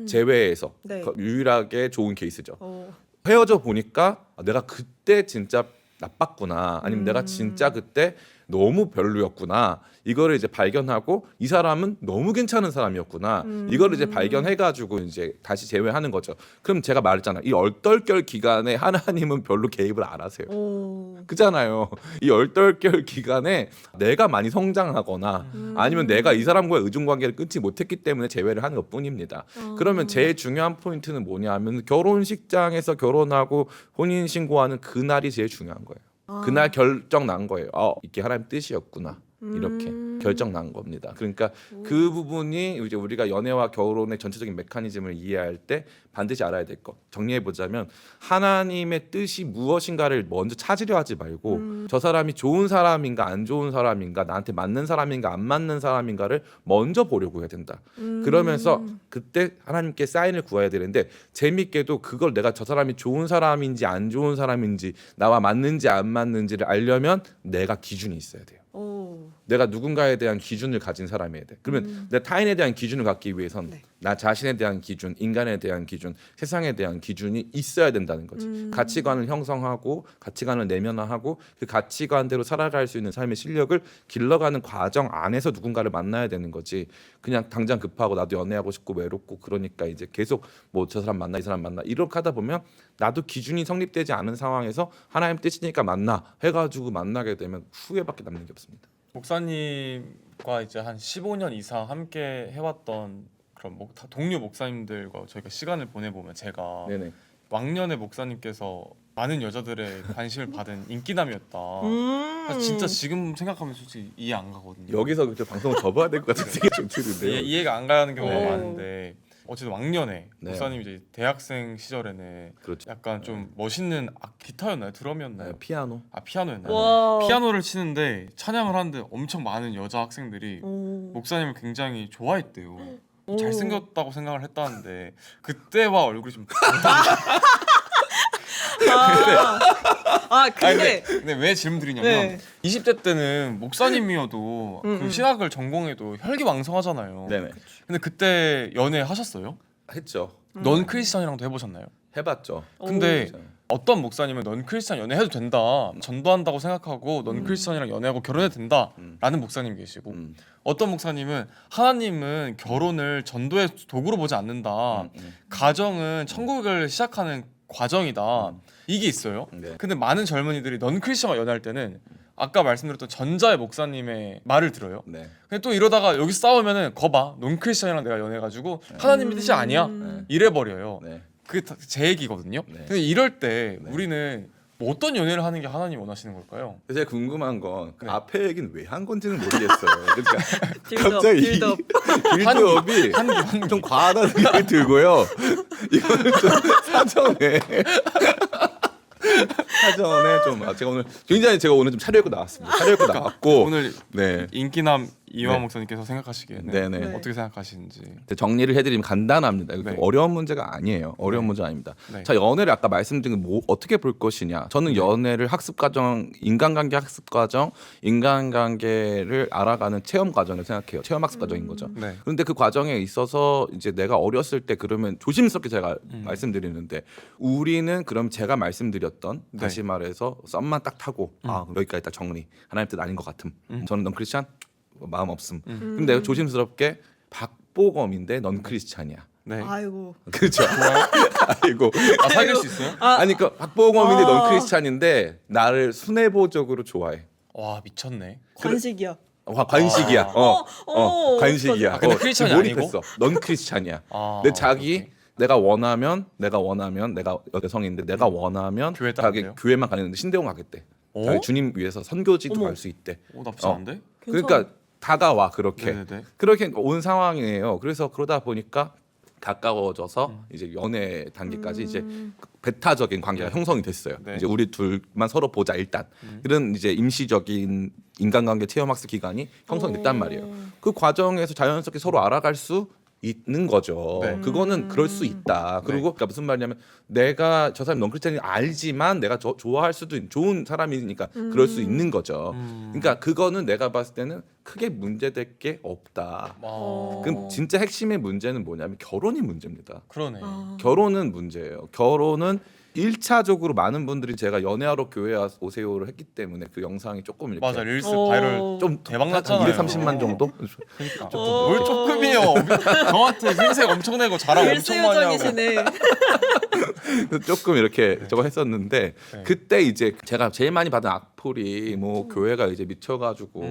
재회에서 네. 유일하게 좋은 케이스죠. 헤어져 보니까 내가 그때 진짜 나빴구나. 아니면 내가 진짜 그때 너무 별로였구나. 이거를 이제 발견하고 이 사람은 너무 괜찮은 사람이었구나. 이거를 이제 발견해가지고 이제 다시 재회하는 거죠. 그럼 제가 말했잖아. 이 얼떨결 기간에 하나님은 별로 개입을 안 하세요. 그잖아요. 이 얼떨결 기간에 내가 많이 성장하거나 아니면 내가 이 사람과의 의존관계를 끊지 못했기 때문에 재회를 하는 것뿐입니다. 그러면 제일 중요한 포인트는 뭐냐면 결혼식장에서 결혼하고 혼인 신고하는 그날이 제일 중요한 거예요. 그날 결정 난 거예요. 이게 하나님 뜻이었구나. 이렇게 결정 난 겁니다. 그러니까 그 부분이 이제 우리가 연애와 결혼의 전체적인 메커니즘을 이해할 때 반드시 알아야 될 것. 정리해 보자면 하나님의 뜻이 무엇인가를 먼저 찾으려 하지 말고 저 사람이 좋은 사람인가 안 좋은 사람인가 나한테 맞는 사람인가 안 맞는 사람인가를 먼저 보려고 해야 된다. 그러면서 그때 하나님께 사인을 구해야 되는데 재밌게도 그걸 내가 저 사람이 좋은 사람인지 안 좋은 사람인지 나와 맞는지 안 맞는지를 알려면 내가 기준이 있어야 돼요. 내가 누군가에 대한 기준을 가진 사람이어야 돼. 그러면 내 타인에 대한 기준을 갖기 위해선 나 자신에 대한 기준, 인간에 대한 기준, 세상에 대한 기준이 있어야 된다는 거지. 가치관을 형성하고 가치관을 내면화하고 그 가치관대로 살아갈 수 있는 삶의 실력을 길러가는 과정 안에서 누군가를 만나야 되는 거지. 그냥 당장 급하고 나도 연애하고 싶고 외롭고 그러니까 이제 계속 뭐 저 사람 만나 이 사람 만나 이렇게 하다 보면 나도 기준이 성립되지 않은 상황에서 하나님 뜻이니까 만나 해가지고 만나게 되면 후회밖에 남는 게 없습니다. 목사님과 이제 한 15년 이상 함께 해왔던 그런 동료 목사님들과 저희가 시간을 보내보면 제가 네네. 왕년의 목사님께서 많은 여자들의 관심을 받은 인기남이었다. 사실 진짜 지금 생각하면 솔직히 이해 안 가거든요. 여기서 그렇게 방송을 접어야 될 것 같은 생각이 좀 드는데요. 이해가 안 가는 경우가 네. 많은데 어쨌든 왕년에 네. 목사님 이제 대학생 시절에는 그렇죠. 약간 좀 멋있는 기타였나요? 드럼이었나요? 네, 피아노. 피아노였나요? 와. 피아노를 치는데 찬양을 하는데 엄청 많은 여자 학생들이 목사님을 굉장히 좋아했대요. 잘생겼다고 생각을 했다는데 그때와 얼굴이 좀 근데 근데 왜 질문 드리냐면 네. 20대 때는 목사님이어도 그 신학을 전공해도 혈기왕성하잖아요. 네네. 근데 그때 연애하셨어요? 했죠. 넌 크리스천이랑도 해보셨나요? 해봤죠. 근데 그렇죠. 어떤 목사님은 넌 크리스천 연애해도 된다 전도한다고 생각하고 넌 크리스천이랑 연애하고 결혼해도 된다라는 목사님 계시고 어떤 목사님은 하나님은 결혼을 전도의 도구로 보지 않는다 가정은 천국을 시작하는 과정이다 이게 있어요. 네. 근데 많은 젊은이들이 넌 크리스천과 연애할 때는 아까 말씀드렸던 전자의 목사님의 말을 들어요. 네. 근데 또 이러다가 여기 싸우면은 거봐 넌 크리스천이랑 내가 연애해가지고 하나님의 뜻이 아니야 이래버려요. 네. 그게 제 얘기거든요. 네. 근데 이럴 때 네. 우리는 뭐 어떤 연애를 하는 게 하나님 원하시는 걸까요? 제가 궁금한 건 네. 앞에 얘기는 왜 한 건지는 모르겠어요. 그러니까 빌드업, 갑자기 빌드업. 빌드업이 좀 과하다는 생각이 들고요. 이거는 좀 사전에 좀 제가 오늘 굉장히 좀 차려입고 나왔습니다. 차려입고 나왔고 오늘 네. 인기남 이화 네. 목사님께서 생각하시기에는 네네. 어떻게 생각하시는지. 정리를 해드리면 간단합니다. 네. 어려운 문제가 아니에요. 어려운 네. 문제 아닙니다. 네. 자, 연애를 아까 말씀드린 뭐 어떻게 볼 것이냐. 저는 연애를 학습 과정, 인간관계 학습 과정, 인간관계를 알아가는 체험 과정을 생각해요. 체험 학습 과정인 거죠. 네. 그런데 그 과정에 있어서 이제 내가 어렸을 때 그러면 조심스럽게 제가 말씀드리는데 우리는 그럼 제가 말씀드렸던 네. 다시 말해서 썸만 딱 타고 여기까지 딱 정리. 하나님 뜻 아닌 것 같음. 저는 넌 크리스찬 마음 없음. 그럼 내가 조심스럽게 박보검인데 넌 크리스찬이야. 네. 아이고. 그렇죠. 아이고. 사귈 수 있어요? 아니 그 박보검인데 넌 크리스찬인데 나를 순애보적으로 좋아해. 와 미쳤네. 관식이야. 관식이야. 관식이야. 근데 크리스찬이 몰입했어. 넌 크리스찬이야. 근데 자기 오케이. 내가 원하면 내가 여성인데 내가 원하면 교회 자기 따라간대요? 교회만 가는데 신대원 가겠대. 어? 자기 주님 위해서 선교지도 어머. 갈 수 있대. 오 나쁘지 않은데? 그러니까 다가와 그렇게. 네네네. 그렇게 온 상황이에요. 그래서 그러다 보니까 가까워져서 이제 연애 단계까지 이제 배타적인 관계가 형성이 됐어요. 네. 이제 우리 둘만 서로 보자 일단. 이런 이제 임시적인 인간관계 체험학습 기간이 형성이 됐단 말이에요. 그 과정에서 자연스럽게 서로 알아갈 수 있는 거죠. 네. 그거는 그럴 수 있다. 그리고 그러니까 무슨 말이냐면 내가 저 사람이 넌크리스찬이 알지만 내가 좋아할 수도 있는 좋은 사람이니까 그럴 수 있는 거죠. 그러니까 그거는 내가 봤을 때는 크게 문제될 게 없다. 그럼 진짜 핵심의 문제는 뭐냐면 결혼이 문제입니다. 그러네. 결혼은 문제예요. 결혼은 1차적으로 많은 분들이 제가 연애하러 교회 오세요를 했기 때문에 그 영상이 조금 이렇게 맞아 릴스 오. 바이럴 좀 대박 났잖아요. 230만 정도? 그러니까. 오. 뭘 조금이요. 저한테 흰색 엄청 내고 자랑 릴스 엄청 많이 하고. 요정이시네. 조금 이렇게 저거 했었는데 네. 그때 이제 제가 제일 많이 받은 악플이 뭐 교회가 이제 미쳐가지고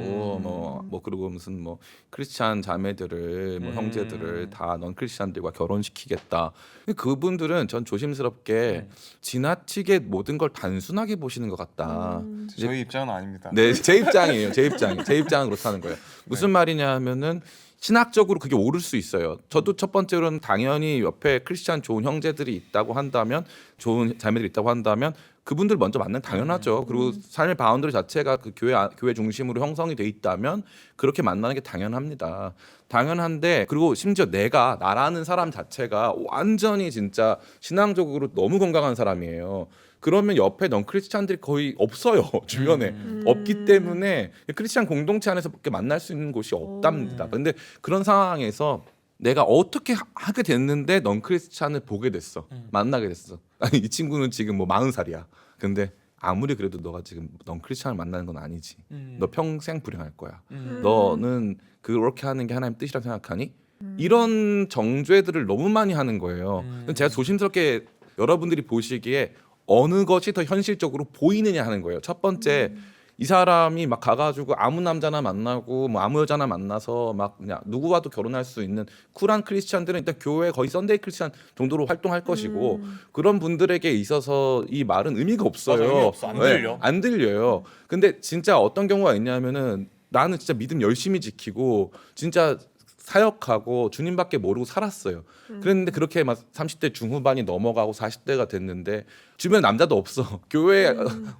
뭐 그리고 무슨 뭐 크리스찬 자매들을 뭐 형제들을 다 넌 크리스찬들과 결혼시키겠다. 근데 그분들은 전 조심스럽게 지나치게 모든 걸 단순하게 보시는 것 같다. 이제 저희 입장은 아닙니다. 네, 제 입장이에요. 제 입장은 그렇다는 거예요. 무슨 말이냐면은 신학적으로 그게 옳을 수 있어요. 저도 첫 번째로는 당연히 옆에 크리스찬 좋은 형제들이 있다고 한다면, 좋은 자매들이 있다고 한다면 그분들 먼저 만나는 당연하죠. 그리고 삶의 바운더리 자체가 그 교회 중심으로 형성이 돼 있다면 그렇게 만나는 게 당연합니다. 당연한데 그리고 심지어 나라는 사람 자체가 완전히 진짜 신앙적으로 너무 건강한 사람이에요. 그러면 옆에 넌 크리스찬들이 거의 없어요. 주변에 없기 때문에 크리스찬 공동체 안에서밖에 만날 수 있는 곳이 없답니다. 근데 그런 상황에서 내가 어떻게 하게 됐는데 넌 크리스찬을 보게 됐어. 만나게 됐어. 아니 이 친구는 지금 뭐 40살이야. 근데 아무리 그래도 너가 지금 넌 크리스찬을 만나는 건 아니지. 너 평생 불행할 거야. 너는 그렇게 하는 게 하나님 뜻이라고 생각하니? 이런 정죄들을 너무 많이 하는 거예요. 제가 조심스럽게 여러분들이 보시기에 어느 것이 더 현실적으로 보이느냐 하는 거예요. 첫 번째 이 사람이 막 가가지고 아무 남자나 만나고 뭐 아무 여자나 만나서 막 그냥 누구와도 결혼할 수 있는 쿨한 크리스찬들은 일단 교회 거의 썬데이 크리스찬 정도로 활동할 것이고 그런 분들에게 있어서 이 말은 의미가 없어요. 맞아, 의미 없어. 안 들려. 네, 안 들려요. 근데 진짜 어떤 경우가 있냐면은 나는 진짜 믿음 열심히 지키고 진짜 사역하고 주님밖에 모르고 살았어요. 그랬는데 그렇게 막 30대 중후반이 넘어가고 40대가 됐는데 주변에 남자도 없어. 교회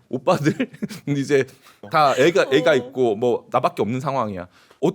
오빠들 이제 다 애가 있고 뭐 나밖에 없는 상황이야.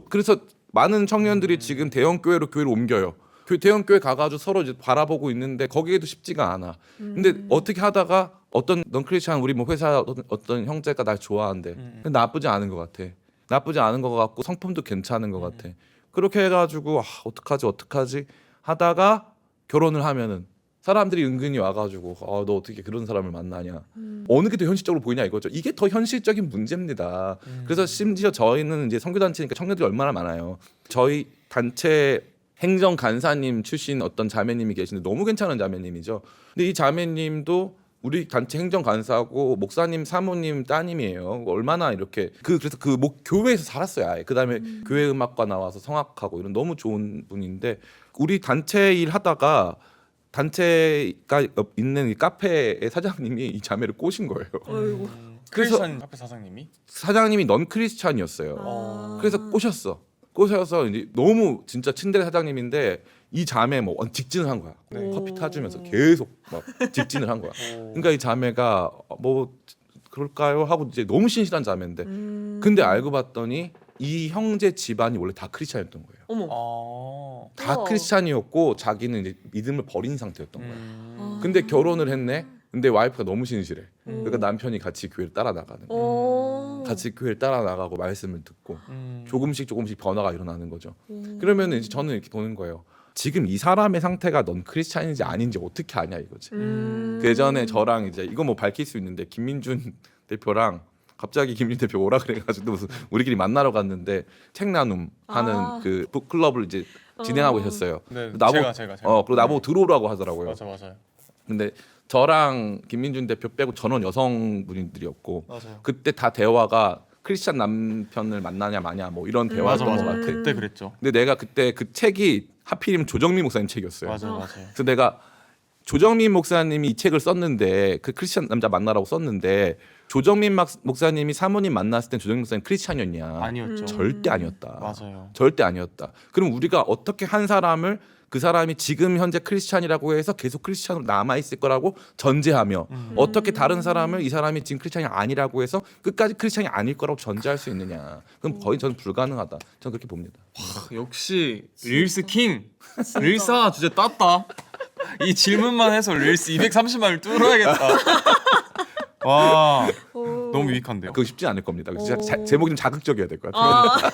그래서 많은 청년들이 지금 대형 교회로 교회를 옮겨요. 대형 교회 가가지고 서로 이제 바라보고 있는데 거기에도 쉽지가 않아. 근데 어떻게 하다가 어떤 넌 크리스찬 우리 뭐 회사 어떤 형제가 날 좋아한대. 근데 나쁘지 않은 것 같아. 나쁘지 않은 것 같고 성품도 괜찮은 것 같아. 그렇게 해가지고 어떡하지 하다가 결혼을 하면은 사람들이 은근히 와가지고 너 어떻게 그런 사람을 만나냐 어느 게 더 현실적으로 보이냐 이거죠. 이게 더 현실적인 문제입니다. 그래서 심지어 저희는 이제 선교단체니까 청년들이 얼마나 많아요. 저희 단체 행정 간사님 출신 어떤 자매님이 계신데 너무 괜찮은 자매님이죠. 근데 이 자매님도 우리 단체 행정 간사하고 목사님 사모님 따님이에요. 얼마나 이렇게 그래서 그 교회에서 살았어요. 아예. 그다음에 교회 음악과 나와서 성악하고 이런 너무 좋은 분인데 우리 단체 일 하다가 단체가 있는 이 카페의 사장님이 이 자매를 꼬신 거예요. 어이구. 크리스찬 카페 사장님이? 사장님이 넌 크리스찬이었어요. 아. 그래서 꼬셔서 이제 너무 진짜 친데레 사장님인데 이 자매 뭐 직진을 한 거야. 네. 커피 타주면서 계속 막 직진을 한 거야. 그러니까 이 자매가 뭐 그럴까요 하고 이제 너무 신실한 자매인데 근데 알고 봤더니 이 형제 집안이 원래 다 크리스찬이었던 거예요. 어머. 아. 다 우와. 크리스찬이었고 자기는 이제 믿음을 버린 상태였던 거야. 아. 근데 결혼을 했네. 근데 와이프가 너무 신실해. 그러니까 남편이 같이 교회를 따라 나가는 거야. 같이 교회를 따라 나가고 말씀을 듣고 조금씩 변화가 일어나는 거죠. 그러면 이제 저는 이렇게 보는 거예요. 지금 이 사람의 상태가 넌 크리스찬인지 아닌지 어떻게 아냐 이거지. 그 예전에 저랑 이제 이거 뭐 밝힐 수 있는데 김민준 대표랑 갑자기 김민준 대표 오라 그래가지고 무슨 우리끼리 만나러 갔는데 책 나눔 하는 그 북클럽을 이제 진행하고 계셨어요. 네, 나보고 제가. 그리고 나보고 들어오라고 하더라고요. 맞아요. 근데 저랑 김민준 대표 빼고 전원 여성분들이었고 맞아요. 그때 다 대화가 크리스찬 남편을 만나냐 마냐 뭐 이런 대화였던 것 같아. 그때 그랬죠. 근데 내가 그때 그 책이 하필이면 조정민 목사님 책이었어요. 맞아요. 그래서 내가 조정민 목사님이 이 책을 썼는데 그 크리스찬 남자 만나라고 썼는데 조정민 목사님이 사모님 만났을 땐 조정민 목사님 크리스찬이었냐? 아니었죠. 절대 아니었다. 맞아요. 절대 아니었다. 그럼 우리가 어떻게 한 사람을 그 사람이 지금 현재 크리스찬이라고 해서 계속 크리스찬으로 남아 있을 거라고 전제하며 어떻게 다른 사람을 이 사람이 지금 크리스찬이 아니라고 해서 끝까지 크리스찬이 아닐 거라고 전제할 수 있느냐? 그럼 거의 저는 불가능하다. 저는 그렇게 봅니다. 역시 릴스 킹. 릴스 하나 주제 땄다. 이 질문만 해서 릴스 230만을 뚫어야겠다. 와, 너무 유익한데요. 그거 쉽지 않을 겁니다. 진짜 제목이 좀 자극적이어야 될 것 같아요.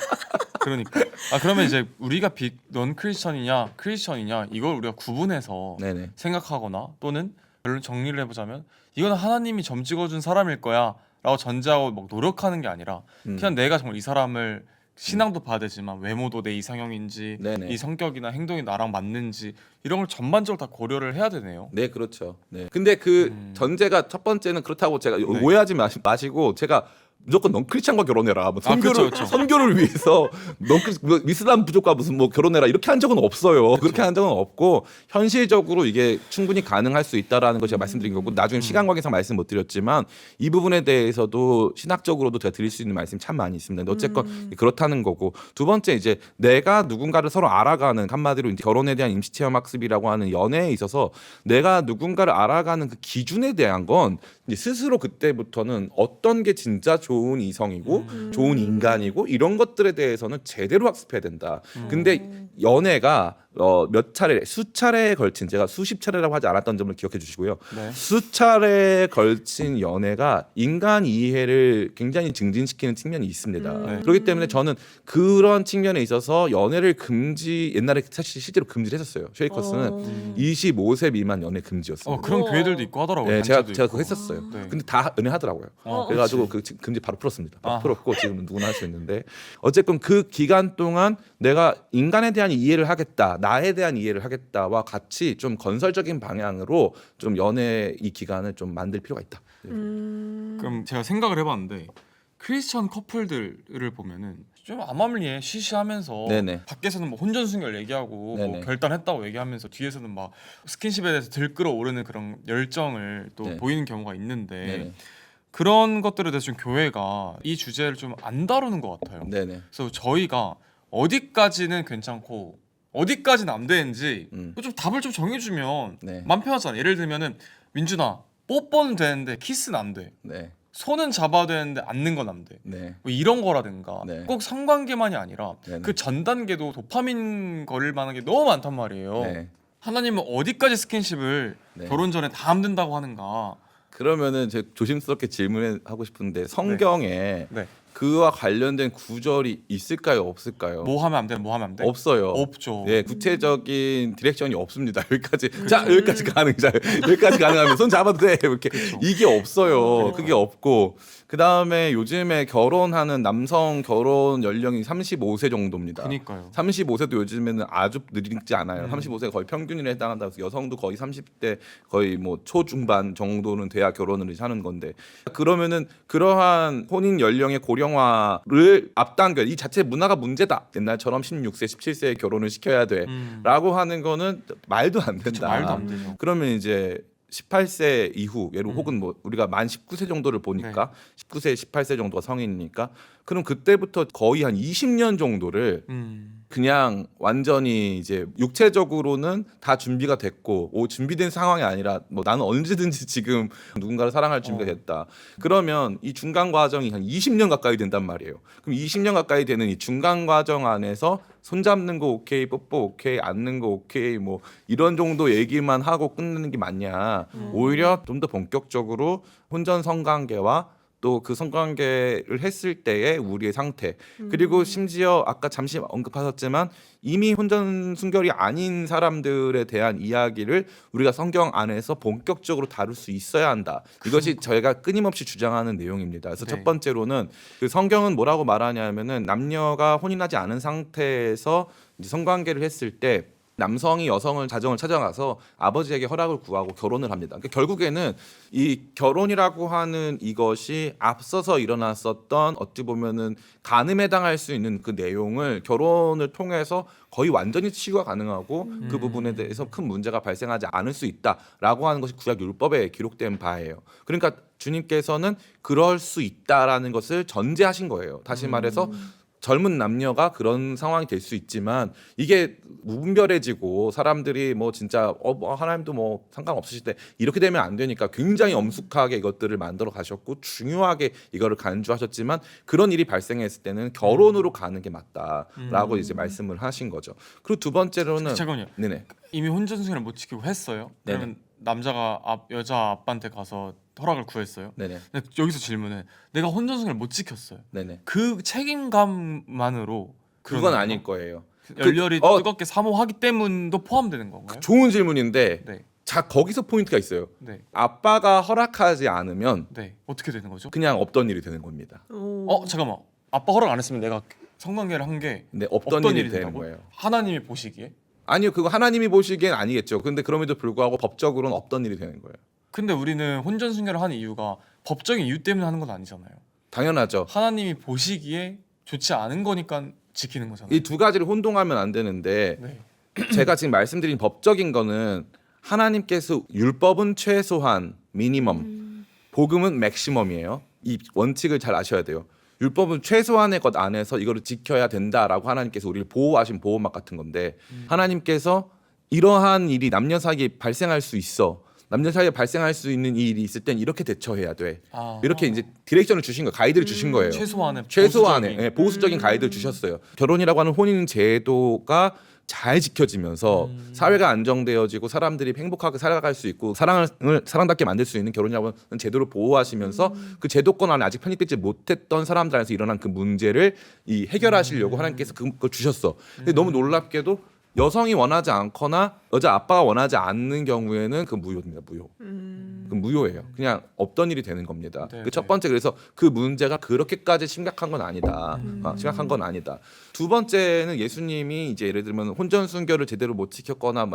그러니까. 그러면 이제 우리가 넌 크리스천이냐 이걸 우리가 구분해서 네네. 생각하거나 또는 결론 정리를 해보자면 이건 하나님이 점 찍어준 사람일 거야라고 전제하고 막 노력하는 게 아니라 그냥 내가 정말 이 사람을 신앙도 봐야 되지만 외모도 내 이상형인지 네네. 이 성격이나 행동이 나랑 맞는지 이런 걸 전반적으로 다 고려를 해야 되네요. 네, 그렇죠. 네. 근데 그 전제가 첫 번째는 그렇다고 제가 네. 오해하지 마시고 제가 무조건 넌 크리스찬과 결혼해라. 뭐 선교를 그쵸. 선교를 위해서 넌 이슬람 부족과 무슨 뭐 결혼해라 이렇게 한 적은 없어요. 그렇게 한 적은 없고 현실적으로 이게 충분히 가능할 수 있다라는 걸 제가 말씀드린 거고 나중에 시간 관계상 말씀 못 드렸지만 이 부분에 대해서도 신학적으로도 제가 드릴 수 있는 말씀이 참 많이 있습니다. 근데 어쨌건 그렇다는 거고 두 번째 이제 내가 누군가를 서로 알아가는 한마디로 이제 결혼에 대한 임시 체험 학습이라고 하는 연애에 있어서 내가 누군가를 알아가는 그 기준에 대한 건 이제 스스로 그때부터는 어떤 게 진짜 좋은 이성이고 좋은 인간이고 이런 것들에 대해서는 제대로 학습해야 된다. 근데 연애가 몇 차례 수차례에 걸친 제가 수십 차례라고 하지 않았던 점을 기억해 주시고요. 네. 수차례에 걸친 연애가 인간 이해를 굉장히 증진시키는 측면이 있습니다. 네. 그렇기 때문에 저는 그런 측면에 있어서 연애를 옛날에 사실 실제로 금지를 했었어요. 쉐이커스는 25세 미만 연애 금지였어요. 그런 우와. 교회들도 있고 하더라고요. 네, 제가 단체도 그거 있고. 했었어요. 네. 근데 다 연애하더라고요. 그래가지고 그 금지 바로 풀었습니다. 바로 아. 풀었고 지금은 누구나 할 수 있는데 어쨌든 그 기간 동안 내가 인간에 대한 이해를 하겠다, 나에 대한 이해를 하겠다와 같이 좀 건설적인 방향으로 좀 연애 이 기간을 좀 만들 필요가 있다. 그럼 제가 생각을 해봤는데 크리스천 커플들을 보면은 좀 암암리에 시시하면서 네네. 밖에서는 뭐 혼전순결 얘기하고 뭐 네네. 결단했다고 얘기하면서 뒤에서는 막 스킨십에 대해서 들끓어오르는 그런 열정을 또 네. 보이는 경우가 있는데 네네. 그런 것들에 대해서 좀 교회가 이 주제를 좀 안 다루는 것 같아요. 네네. 그래서 저희가 어디까지는 괜찮고 어디까지는 안 되는지 좀 답을 좀 정해주면 네. 맘 편하잖아. 예를 들면은 민준아 뽀뽀는 되는데 키스는 안 돼. 네. 손은 잡아야 되는데 앉는 건 안 돼. 네. 뭐 이런 거라든가 네. 꼭 성관계만이 아니라 네네. 그 전 단계도 도파민 걸릴 만한 게 너무 많단 말이에요. 네. 하나님은 어디까지 스킨십을 네. 결혼 전에 다 안 된다고 하는가? 그러면은 제가 조심스럽게 질문하고 싶은데 성경에 네. 그와 관련된 구절이 있을까요, 없을까요? 뭐 하면 안 돼? 뭐 하면 안 돼? 없어요. 없죠. 네, 구체적인 디렉션이 없습니다. 여기까지. 자, 여기까지 가능. 자, 여기까지 가능하면 손 잡아도 돼. 이렇게 이게 없어요. 그게 없고. 그다음에 요즘에 결혼하는 남성 결혼 연령이 35세 정도입니다. 그니까요. 35세도 요즘에는 아주 느리지 않아요. 35세가 거의 평균에 해당한다고 해서 여성도 거의 30대 거의 뭐 초중반 정도는 돼야 결혼을 하는 건데 그러면은 그러한 혼인 연령의 고령화를 앞당겨 이 자체 문화가 문제다. 옛날처럼 16세, 17세에 결혼을 시켜야 돼라고 하는 거는 말도 안 된다. 그쵸, 말도 안 되죠. 그러면 이제 18세 이후 예를 혹은 뭐 우리가 만 19세 정도를 보니까 19세, 18세 정도가 성인이니까 그럼 그때부터 거의 한 20년 정도를 그냥 완전히 이제 육체적으로는 다 준비가 됐고 준비된 상황이 아니라 뭐 나는 언제든지 지금 누군가를 사랑할 준비가 됐다. 그러면 이 중간 과정이 한 20년 가까이 된단 말이에요. 그럼 20년 가까이 되는 이 중간 과정 안에서 손잡는 거 오케이, 뽀뽀 오케이, 앉는 거 오케이, 뭐 이런 정도 얘기만 하고 끝내는 게 맞냐? 오히려 좀 더 본격적으로 혼전 성관계와 또 그 성관계를 했을 때의 우리의 상태 그리고 심지어 아까 잠시 언급하셨지만 이미 혼전 순결이 아닌 사람들에 대한 이야기를 우리가 성경 안에서 본격적으로 다룰 수 있어야 한다. 이것이 저희가 끊임없이 주장하는 내용입니다. 그래서 네. 첫 번째로는 그 성경은 뭐라고 말하냐면은 남녀가 혼인하지 않은 상태에서 이제 성관계를 했을 때 남성이 여성을 가정을 찾아가서 아버지에게 허락을 구하고 결혼을 합니다. 그러니까 결국에는 이 결혼이라고 하는 이것이 앞서서 일어났었던 어찌 보면은 간음에 당할 수 있는 그 내용을 결혼을 통해서 거의 완전히 치유가 가능하고 그 부분에 대해서 큰 문제가 발생하지 않을 수 있다라고 하는 것이 구약 율법에 기록된 바예요. 그러니까 주님께서는 그럴 수 있다라는 것을 전제하신 거예요. 다시 말해서 젊은 남녀가 그런 상황이 될 수 있지만 이게 무분별해지고 사람들이 뭐 진짜 뭐 하나님도 뭐 상관없으실 때 이렇게 되면 안 되니까 굉장히 엄숙하게 이것들을 만들어 가셨고 중요하게 이거를 간주하셨지만 그런 일이 발생했을 때는 결혼으로 가는 게 맞다라고 이제 말씀을 하신 거죠. 그리고 두 번째로는 잠깐만요. 네네. 이미 혼전순결을 못 지키고 했어요. 그러면 남자가 여자 아빠한테 가서 허락을 구했어요. 네네. 근데 여기서 질문은 내가 혼전순결을 못 지켰어요. 네네. 그 책임감만으로 그건 아닐 거예요. 열렬히 그- 뜨겁게 사모하기 때문도 포함되는 건가요? 좋은 질문인데 네. 자 거기서 포인트가 있어요. 네. 아빠가 허락하지 않으면 네. 어떻게 되는 거죠? 그냥 없던 일이 되는 겁니다. 잠깐만. 아빠 허락 안 했으면 내가 성관계를 한 게 근데 없던 일이 되는 된다고? 거예요. 하나님이 보시기에? 아니요, 그거 하나님이 보시기엔 아니겠죠. 근데 그럼에도 불구하고 법적으로는 없던 일이 되는 거예요. 근데 우리는 혼전순결을 하는 이유가 법적인 이유 때문에 하는 건 아니잖아요. 당연하죠. 하나님이 보시기에 좋지 않은 거니까 지키는 거잖아요. 이 두 가지를 혼동하면 안 되는데 네. 제가 지금 말씀드린 법적인 거는 하나님께서 율법은 최소한 미니멈, 복음은 맥시멈이에요. 이 원칙을 잘 아셔야 돼요. 율법은 최소한의 것 안에서 이거를 지켜야 된다라고 하나님께서 우리를 보호하신 보호막 같은 건데 하나님께서 이러한 일이 남녀 사이에 발생할 수 있어. 남녀 사이에 발생할 수 있는 이 일이 있을 땐 이렇게 대처해야 돼. 이렇게 이제 디렉션을 주신 거예요. 가이드를 주신 거예요. 최소한의 최소한의 보수적인 가이드를 주셨어요. 결혼이라고 하는 혼인 제도가 잘 지켜지면서 사회가 안정되어지고 사람들이 행복하게 살아갈 수 있고 사랑을 사랑답게 만들 수 있는 결혼이라고 하는 제도를 보호하시면서 그 제도권 안에 아직 편입되지 못했던 사람들 안에서 일어난 그 문제를 이 해결하시려고 하나님께서 그걸 주셨어. 근데 너무 놀랍게도 여성이 원하지 않거나 여자 아빠가 원하지 않는 경우에는 그 무효입니다. 무효. 그 무효예요. 그냥 없던 일이 되는 겁니다. 네, 그 첫 번째 그래서 그 문제가 그렇게까지 심각한 건 아니다. 심각한 건 아니다. 두 번째는 예수님이 이제 예를 들면 혼전 순결을 제대로 못 지켰거나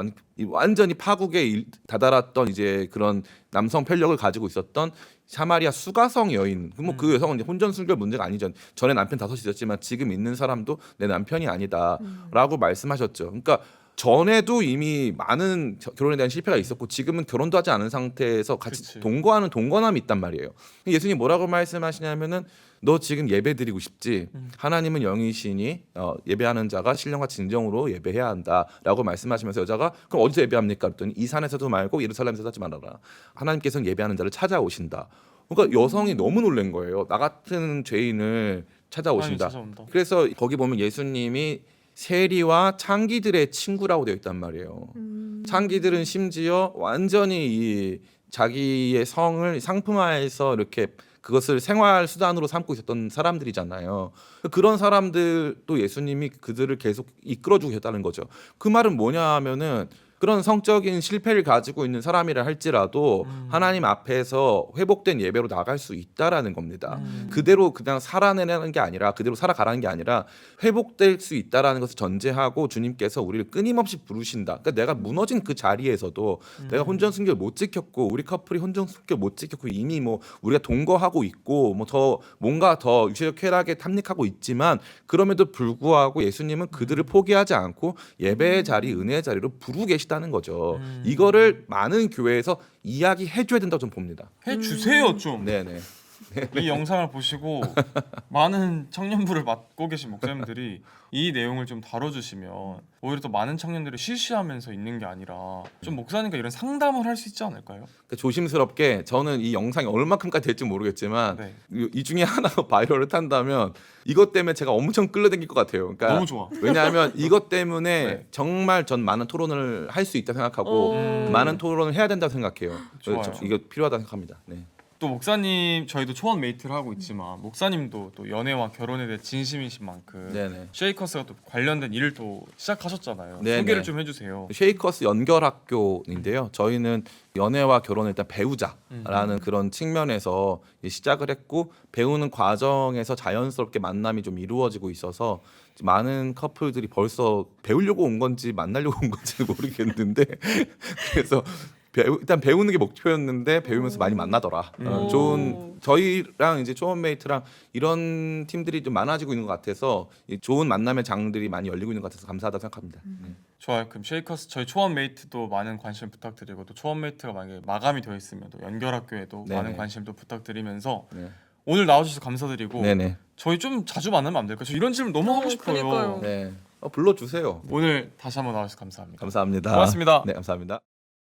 완전히 파국에 다다랐던 이제 그런 남성 편력을 가지고 있었던 사마리아 수가성 여인. 그 여성은 이제 혼전 순결 문제가 아니죠. 전에 남편 5이 있었지만 지금 있는 사람도 내 남편이 아니다라고 말씀하셨죠. 그러니까 전에도 이미 많은 결혼에 대한 실패가 있었고 지금은 결혼도 하지 않은 상태에서 같이 그치. 동거하는 동거남이 있단 말이에요. 예수님 뭐라고 말씀하시냐면은 너 지금 예배 드리고 싶지? 하나님은 영이시니 예배하는 자가 신령과 진정으로 예배해야 한다라고 말씀하시면서 여자가 그럼 어디서 예배합니까? 그랬더니 이 산에서도 말고 예루살렘에서도 하지 말아라. 하나님께서는 예배하는 자를 찾아오신다. 그러니까 여성이 너무 놀란 거예요. 나 같은 죄인을 찾아오신다. 하나님이 찾아온다. 그래서 거기 보면 예수님이 세리와 창기들의 친구라고 되어 있단 말이에요. 창기들은 심지어 완전히 이 자기의 성을 상품화해서 이렇게 그것을 생활 수단으로 삼고 있었던 사람들이잖아요. 그런 사람들도 예수님이 그들을 계속 이끌어주고 계셨다는 거죠. 그 말은 뭐냐 하면은 그런 성적인 실패를 가지고 있는 사람이라 할지라도 하나님 앞에서 회복된 예배로 나갈 수 있다라는 겁니다. 그대로 그냥 살아내는 게 아니라 그대로 살아가라는 게 아니라 회복될 수 있다라는 것을 전제하고 주님께서 우리를 끊임없이 부르신다. 그러니까 내가 무너진 그 자리에서도 내가 혼전 순결 못 지켰고 우리 커플이 혼전 순결 못 지켰고 이미 뭐 우리가 동거하고 있고 뭐 더 뭔가 더 육체적 쾌락에 탐닉하고 있지만 그럼에도 불구하고 예수님은 그들을 포기하지 않고 예배의 자리, 은혜의 자리로 부르고 계시다는 거죠. 이거를 많은 교회에서 이야기해 줘야 된다고 좀 봅니다. 해주세요 좀. 네네. 이 영상을 보시고 많은 청년부를 맡고 계신 목사님들이 이 내용을 좀 다뤄주시면 오히려 또 많은 청년들이 쉬쉬하면서 있는 게 아니라 좀 목사님과 이런 상담을 할 수 있지 않을까요? 그러니까 조심스럽게 저는 이 영상이 얼마큼까지 될지 모르겠지만 네. 이 중에 하나가 바이럴을 탄다면 이것 때문에 제가 엄청 끌려다닐 것 같아요. 그러니까 너무 좋아. 왜냐하면 이것 때문에 네. 정말 전 많은 토론을 할 수 있다 생각하고 많은 토론을 해야 된다고 생각해요. 좋아요. 이거 필요하다고 생각합니다. 네. 또 목사님 저희도 초원 메이트를 하고 있지만 목사님도 또 연애와 결혼에 대해 진심이신 만큼 네네. 쉐이커스가 또 관련된 일을 또 시작하셨잖아요. 네네. 소개를 좀 해주세요. 쉐이커스 연결학교인데요. 저희는 연애와 결혼을 일단 배우자라는 그런 측면에서 시작을 했고 배우는 과정에서 자연스럽게 만남이 좀 이루어지고 있어서 많은 커플들이 벌써 배우려고 온 건지 만나려고 온 건지 모르겠는데 그래서 일단 배우는 게 목표였는데 배우면서 많이 만나더라. 좋은 저희랑 이제 초원메이트랑 이런 팀들이 좀 많아지고 있는 것 같아서 좋은 만남의 장들이 많이 열리고 있는 것 같아서 감사하다고 생각합니다. 좋아요. 그럼 쉐이커스 저희 초원 메이트도 많은 관심 부탁드리고 또 초원 메이트가 만약에 마감이 되어 있으면 또 연결학교에도 네네. 많은 관심도 부탁드리면서 네. 오늘 나와주셔서 감사드리고 네네. 저희 좀 자주 만나면 안 될까요? 저 이런 질문 너무 하고 싶어요. 그러니까요. 네. 불러주세요. 오늘 다시 한번 나와주셔서 감사합니다. 감사합니다. 고맙습니다. 네, 감사합니다.